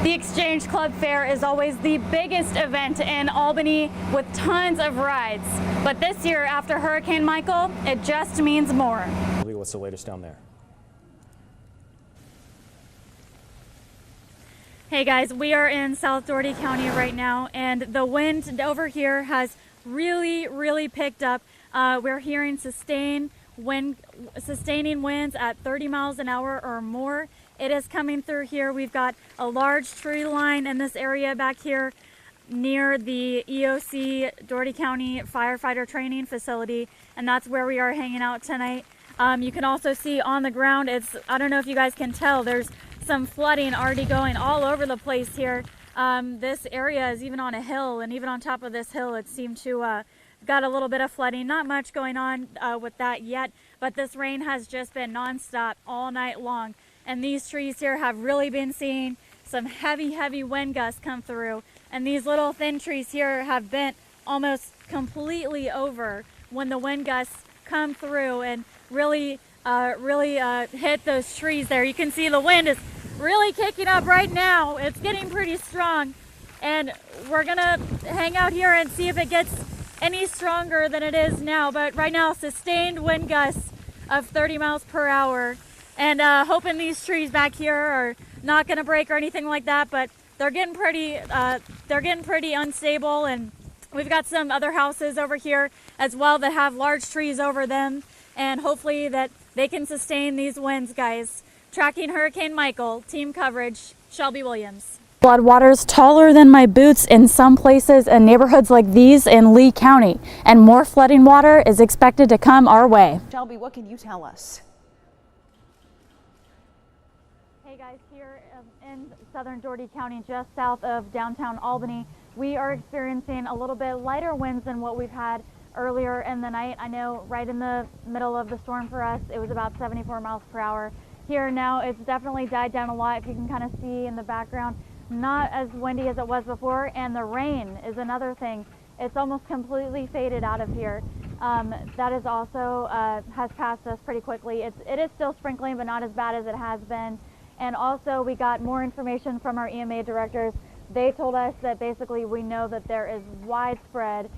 The Exchange Club Fair is always the biggest event in Albany with tons of rides. But this year, after Hurricane Michael, it just means more. What's the latest down there? Hey guys, we are in South Dougherty County right now, and the wind over here has really picked up. We're hearing sustaining winds at 30 miles an hour or more. It is coming through here. We've got a large tree line in this area back here near the EOC Dougherty County Firefighter Training Facility, and that's where we are hanging out tonight. You can also see on the ground, I don't know if you guys can tell, there's some flooding already going all over the place here. This area is even on a hill, and even on top of this hill it seemed to got a little bit of flooding. Not much going on with that yet, but this rain has just been nonstop all night long. And these trees here have really been seeing some heavy wind gusts come through. And these little thin trees here have bent almost completely over when the wind gusts come through and really hit those trees there. You can see the wind is really kicking up right now. It's getting pretty strong. And we're gonna hang out here and see if it gets any stronger than it is now. But right now, sustained wind gusts of 30 miles per hour. And hoping these trees back here are not going to break or anything like that, but they're getting pretty unstable. And we've got some other houses over here as well that have large trees over them, and hopefully that they can sustain these winds, guys. Tracking Hurricane Michael, team coverage, Shelby Williams. Floodwaters taller than my boots in some places and neighborhoods like these in Lee County, and more flooding water is expected to come our way. Shelby, what can you tell us? Hey guys, here in southern Dougherty County, just south of downtown Albany, we are experiencing a little bit lighter winds than what we've had earlier in the night. I know right in the middle of the storm for us, it was about 74 miles per hour. Here now, it's definitely died down a lot. If you can kind of see in the background, not as windy as it was before, and the rain is another thing. It's almost completely faded out of here. That is also has passed us pretty quickly. It is still sprinkling, but not as bad as it has been. And also we got more information from our EMA directors. They told us that basically we know that there is widespread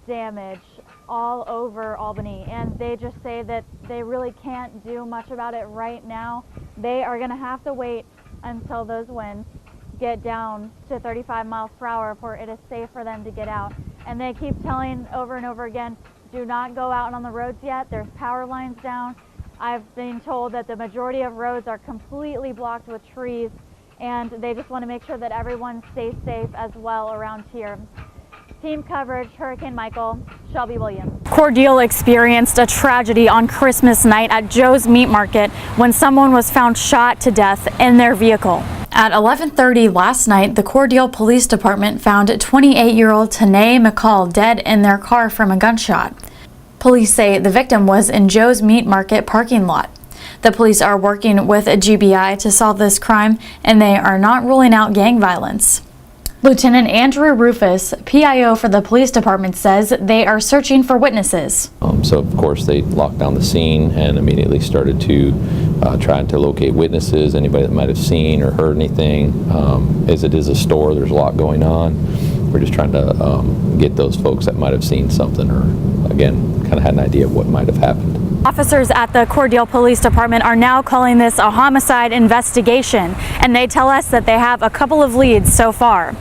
damage all over Albany, and they just say that they really can't do much about it right now. They are going to have to wait until those winds get down to 35 miles per hour before it is safe for them to get out. And they keep telling over and over again, do not go out on the roads yet. There's power lines down. I've been told that the majority of roads are completely blocked with trees, and they just want to make sure that everyone stays safe as well around here. Team coverage, Hurricane Michael, Shelby Williams. Cordele experienced a tragedy on Christmas night at Joe's Meat Market when someone was found shot to death in their vehicle. At 11:30 last night, the Cordele Police Department found 28-year-old Tanae McCall dead in their car from a gunshot. Police say the victim was in Joe's Meat Market parking lot. The police are working with a GBI to solve this crime, and they are not ruling out gang violence. Lieutenant Andrew Rufus, PIO for the police department, says they are searching for witnesses. So of course they locked down the scene and immediately started to trying to locate witnesses, anybody that might have seen or heard anything. As it is a store, there's a lot going on. We're just trying to get those folks that might have seen something or, again, kind of had an idea of what might have happened. Officers at the Cordele Police Department are now calling this a homicide investigation, and they tell us that they have a couple of leads so far.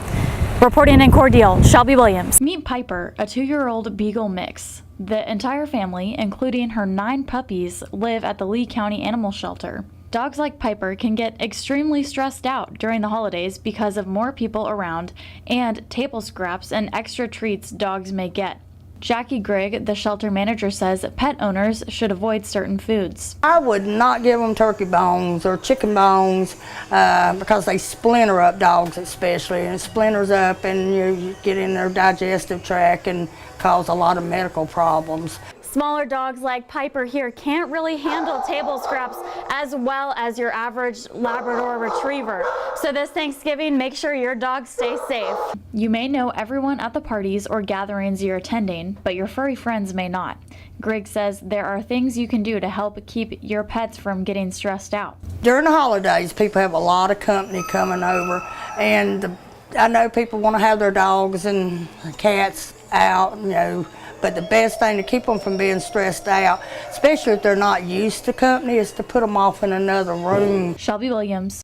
Reporting in Cordele, Shelby Williams. Meet Piper, a 2-year-old Beagle mix. The entire family, including her 9 puppies, live at the Lee County Animal Shelter. Dogs like Piper can get extremely stressed out during the holidays because of more people around and table scraps and extra treats dogs may get. Jackie Grigg, the shelter manager, says pet owners should avoid certain foods. I would not give them turkey bones or chicken bones because they splinter up, dogs especially, and it splinters up and you get in their digestive tract and cause a lot of medical problems. Smaller dogs like Piper here can't really handle table scraps as well as your average Labrador Retriever. So this Thanksgiving, make sure your dogs stay safe. You may know everyone at the parties or gatherings you're attending, but your furry friends may not. Greg says there are things you can do to help keep your pets from getting stressed out. During the holidays, people have a lot of company coming over, and I know people want to have their dogs and cats out, you know, but the best thing to keep them from being stressed out, especially if they're not used to company, is to put them off in another room. Shelby Williams,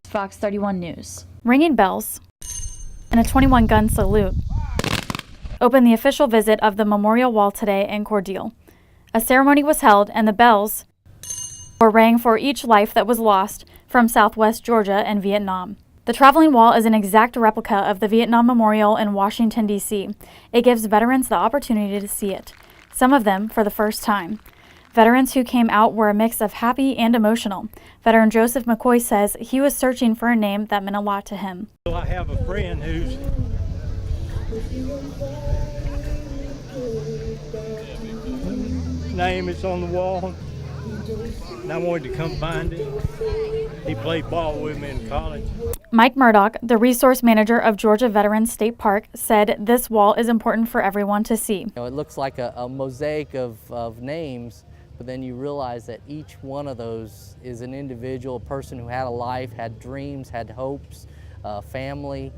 Fox 31 News. Ringing bells and a 21-gun salute opened the official visit of the memorial wall today in Cordele. A ceremony was held and the bells were rang for each life that was lost from Southwest Georgia and Vietnam. The traveling wall is an exact replica of the Vietnam Memorial in Washington, D.C. It gives veterans the opportunity to see it, some of them for the first time. Veterans who came out were a mix of happy and emotional. Veteran Joseph McCoy says he was searching for a name that meant a lot to him. I have a friend whose name is on the wall, and I wanted to come find it. He played ball with me in college. Mike Murdoch, the resource manager of Georgia Veterans State Park, said this wall is important for everyone to see. You know, it looks like a mosaic of names, but then you realize that each one of those is an individual, a person who had a life, had dreams, had hopes, family,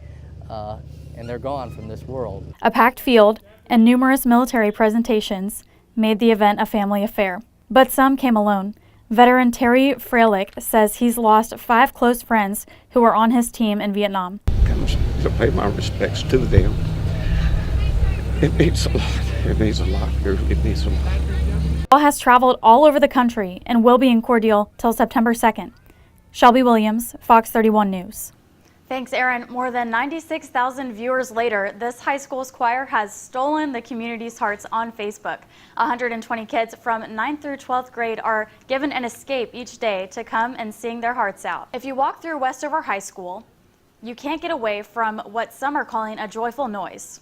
and they're gone from this world. A packed field and numerous military presentations made the event a family affair, but some came alone. Veteran Terry Freilich says he's lost 5 close friends who were on his team in Vietnam. Comes to pay my respects to them. It means a lot. It means a lot. It means a lot. Paul has traveled all over the country and will be in Cordele till September 2nd. Shelby Williams, Fox 31 News. Thanks, Aaron. More than 96,000 viewers later, this high school's choir has stolen the community's hearts on Facebook. 120 kids from 9th through 12th grade are given an escape each day to come and sing their hearts out. If you walk through Westover High School, you can't get away from what some are calling a joyful noise.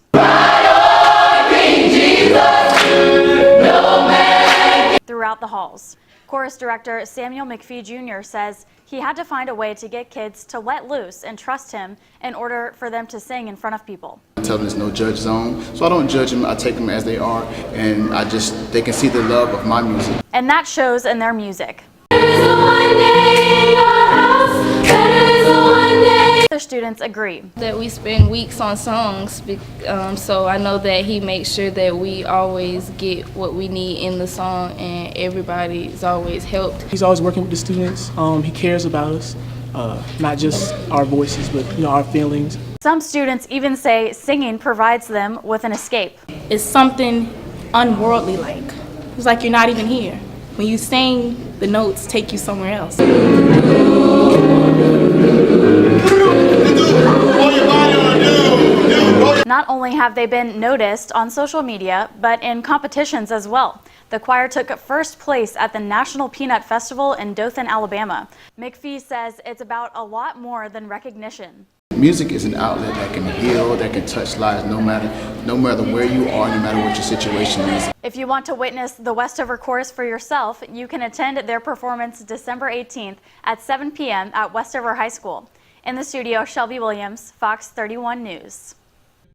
Throughout the halls. Chorus director Samuel McPhee Jr. says he had to find a way to get kids to let loose and trust him in order for them to sing in front of people. I tell them there's no judge zone, so I don't judge them, I take them as they are, and they can see the love of my music. And that shows in their music. Other students agree. That we spend weeks on songs, so I know that he makes sure that we always get what we need in the song and everybody's always helped. He's always working with the students. He cares about us, not just our voices, but our feelings. Some students even say singing provides them with an escape. It's something unworldly like. It's like you're not even here. When you sing, the notes take you somewhere else. Not only have they been noticed on social media, but in competitions as well. The choir took first place at the National Peanut Festival in Dothan, Alabama. McPhee says it's about a lot more than recognition. Music is an outlet that can heal, that can touch lives no matter where you are, no matter what your situation is. If you want to witness the Westover Chorus for yourself, you can attend their performance December 18th at 7 p.m. at Westover High School. In the studio, Shelby Williams, Fox 31 News.